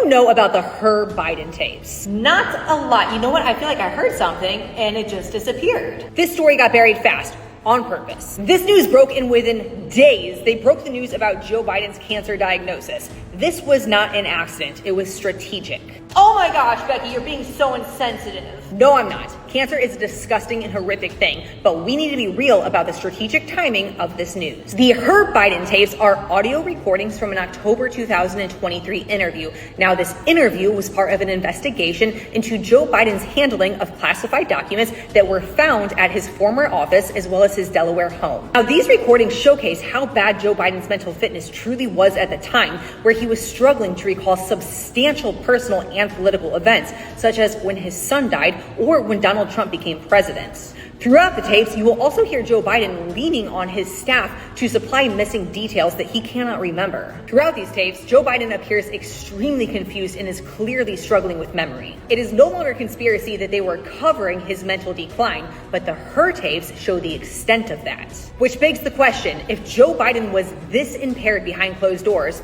you know about the Her Biden tapes? Not a lot. You know what? I feel like I heard something and it just disappeared. This story got buried fast. On purpose. This news broke in within days. They broke the news about Joe Biden's cancer diagnosis. This was not an accident. It was strategic. Oh my gosh, Becky, you're being so insensitive. No, I'm not. Cancer is a disgusting and horrific thing, but we need to be real about the strategic timing of this news. The Her Biden tapes are audio recordings from an October 2023 interview. Now, this interview was part of an investigation into Joe Biden's handling of classified documents that were found at his former office as well as his Delaware home. Now, these recordings showcase how bad Joe Biden's mental fitness truly was at the time, where he was struggling to recall substantial personal and political events, such as when his son died or when Donald Trump became president. Throughout the tapes, you will also hear Joe Biden leaning on his staff to supply missing details that he cannot remember. Throughout these tapes, Joe Biden appears extremely confused and is clearly struggling with memory. It is no longer a conspiracy that they were covering his mental decline, but the Her tapes show the extent of that. Which begs the question, if Joe Biden was this impaired behind closed doors,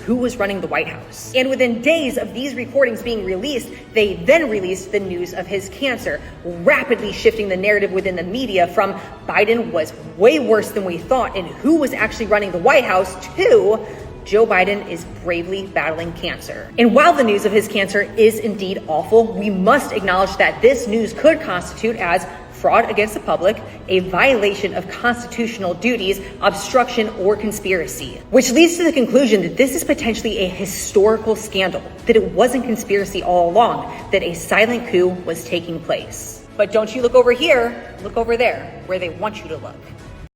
who was running the White House? And within days of these recordings being released, they then released the news of his cancer, rapidly shifting the narrative within the media from Biden was way worse than we thought and who was actually running the White House to Joe Biden is bravely battling cancer. And while the news of his cancer is indeed awful, we must acknowledge that this news could constitute as fraud against the public, a violation of constitutional duties, obstruction, or conspiracy. Which leads to the conclusion that this is potentially a historical scandal, that it wasn't conspiracy all along, that a silent coup was taking place. But don't you look over here, look over there, where they want you to look.